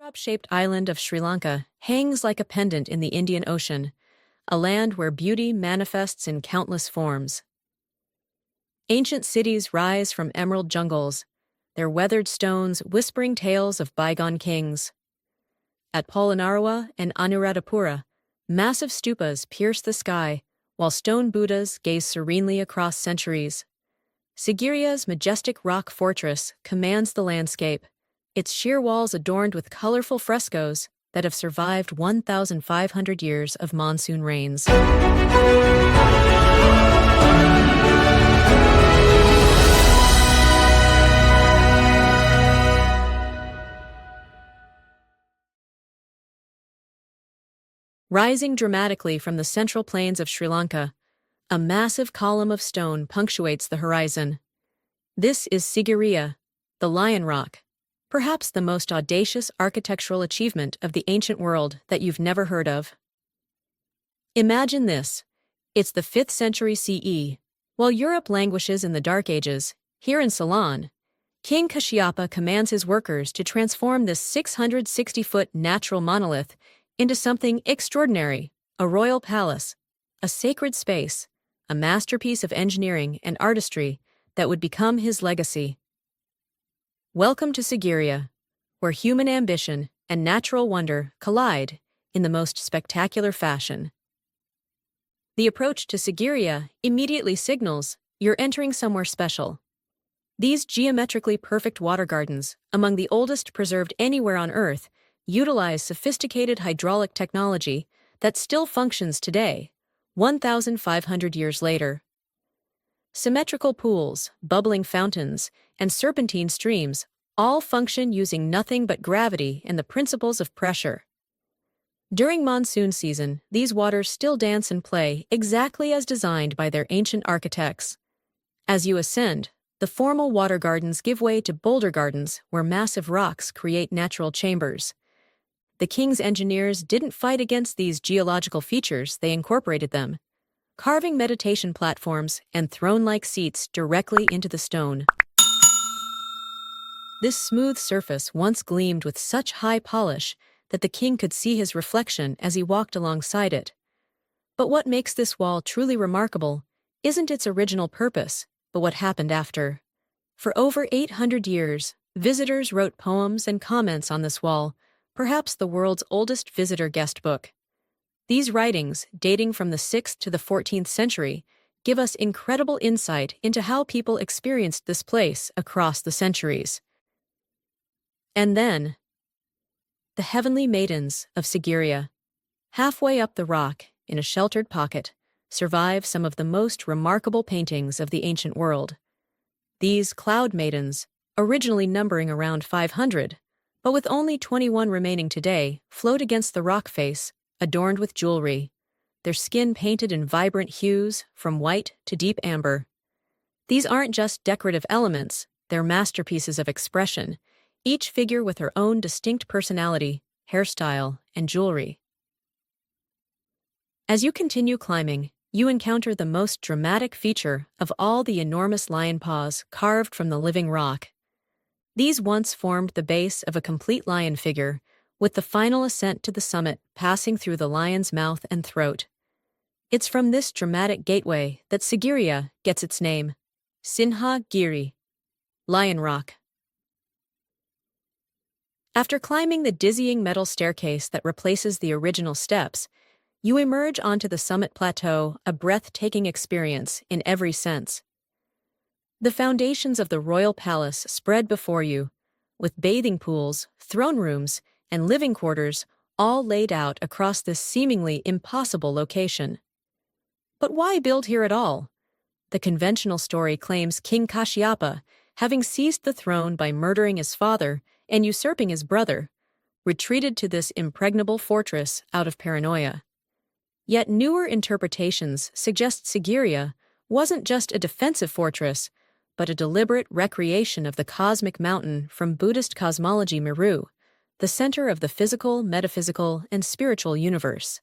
Drop-shaped island of Sri Lanka hangs like a pendant in the Indian Ocean, a land where beauty manifests in countless forms. Ancient cities rise from emerald jungles, their weathered stones whispering tales of bygone kings. At Polonnaruwa and Anuradhapura, massive stupas pierce the sky, while stone Buddhas gaze serenely across centuries. Sigiriya's majestic rock fortress commands the landscape, its sheer walls adorned with colorful frescoes that have survived 1,500 years of monsoon rains. Rising dramatically from the central plains of Sri Lanka, a massive column of stone punctuates the horizon. This is Sigiriya, the Lion Rock, perhaps the most audacious architectural achievement of the ancient world that you've never heard of. Imagine this. It's the 5th century CE. While Europe languishes in the Dark Ages, here in Ceylon, King Kasyapa commands his workers to transform this 660-foot natural monolith into something extraordinary, a royal palace, a sacred space, a masterpiece of engineering and artistry that would become his legacy. Welcome to Sigiriya, where human ambition and natural wonder collide in the most spectacular fashion. The approach to Sigiriya immediately signals you're entering somewhere special. These geometrically perfect water gardens, among the oldest preserved anywhere on Earth, utilize sophisticated hydraulic technology that still functions today, 1,500 years later. Symmetrical pools, bubbling fountains, and serpentine streams all function using nothing but gravity and the principles of pressure. During monsoon season, these waters still dance and play exactly as designed by their ancient architects. As you ascend, the formal water gardens give way to boulder gardens where massive rocks create natural chambers. The king's engineers didn't fight against these geological features, they incorporated them, carving meditation platforms and throne-like seats directly into the stone. This smooth surface once gleamed with such high polish that the king could see his reflection as he walked alongside it. But what makes this wall truly remarkable isn't its original purpose, but what happened after. For over 800 years, visitors wrote poems and comments on this wall, perhaps the world's oldest visitor guest book. These writings, dating from the 6th to the 14th century, give us incredible insight into how people experienced this place across the centuries. And then, the heavenly maidens of Sigiriya, halfway up the rock, in a sheltered pocket, survive some of the most remarkable paintings of the ancient world. These cloud maidens, originally numbering around 500, but with only 21 remaining today, float against the rock face, adorned with jewelry, their skin painted in vibrant hues, from white to deep amber. These aren't just decorative elements, they're masterpieces of expression, each figure with her own distinct personality, hairstyle, and jewelry. As you continue climbing, you encounter the most dramatic feature of all, the enormous lion paws carved from the living rock. These once formed the base of a complete lion figure, with the final ascent to the summit passing through the lion's mouth and throat. It's from this dramatic gateway that Sigiriya gets its name, Sinha Giri, Lion Rock. After climbing the dizzying metal staircase that replaces the original steps, you emerge onto the summit plateau, a breathtaking experience in every sense. The foundations of the royal palace spread before you, with bathing pools, throne rooms, and living quarters all laid out across this seemingly impossible location. But why build here at all? The conventional story claims King Kasyapa, having seized the throne by murdering his father and usurping his brother, retreated to this impregnable fortress out of paranoia. Yet newer interpretations suggest Sigiriya wasn't just a defensive fortress, but a deliberate recreation of the cosmic mountain from Buddhist cosmology Meru, the center of the physical, metaphysical, and spiritual universe.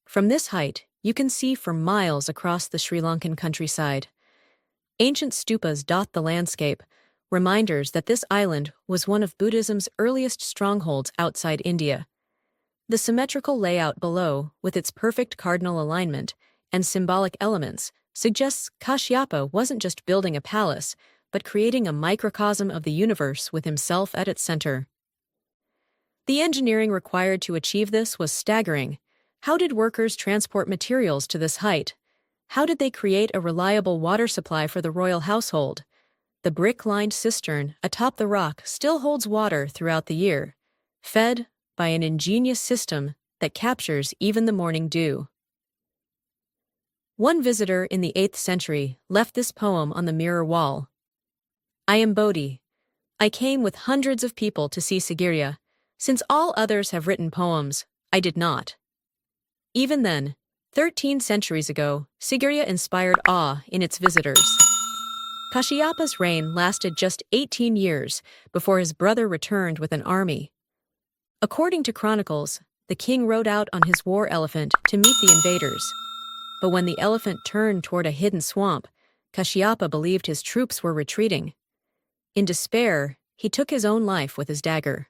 From this height, you can see for miles across the Sri Lankan countryside. Ancient stupas dot the landscape, reminders that this island was one of Buddhism's earliest strongholds outside India. The symmetrical layout below, with its perfect cardinal alignment and symbolic elements, suggests Kasyapa wasn't just building a palace, but creating a microcosm of the universe with himself at its center. The engineering required to achieve this was staggering. How did workers transport materials to this height? How did they create a reliable water supply for the royal household? The brick-lined cistern atop the rock still holds water throughout the year, fed by an ingenious system that captures even the morning dew. One visitor in the 8th century left this poem on the mirror wall. I am Bodhi. I came with hundreds of people to see Sigiriya. Since all others have written poems, I did not. Even then, 13 centuries ago, Sigiriya inspired awe in its visitors. Kasyapa's reign lasted just 18 years before his brother returned with an army. According to chronicles, the king rode out on his war elephant to meet the invaders. But when the elephant turned toward a hidden swamp, Kasyapa believed his troops were retreating. In despair, he took his own life with his dagger.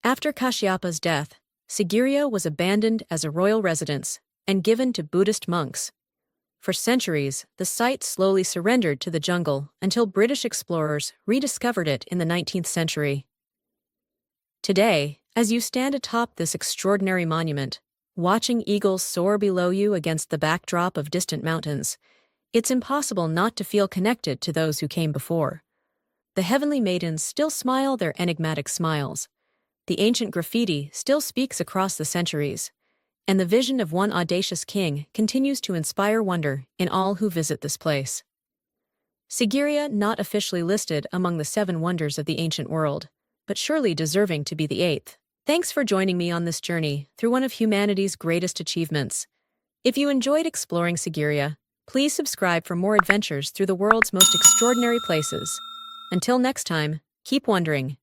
After Kasyapa's death, Sigiriya was abandoned as a royal residence and given to Buddhist monks. For centuries, the site slowly surrendered to the jungle until British explorers rediscovered it in the 19th century. Today, as you stand atop this extraordinary monument, watching eagles soar below you against the backdrop of distant mountains, it's impossible not to feel connected to those who came before. The heavenly maidens still smile their enigmatic smiles. The ancient graffiti still speaks across the centuries, and the vision of one audacious king continues to inspire wonder in all who visit this place. Sigiriya not officially listed among the 7 wonders of the ancient world, but surely deserving to be the 8th. Thanks for joining me on this journey through one of humanity's greatest achievements. If you enjoyed exploring Sigiriya, please subscribe for more adventures through the world's most extraordinary places. Until next time, keep wondering.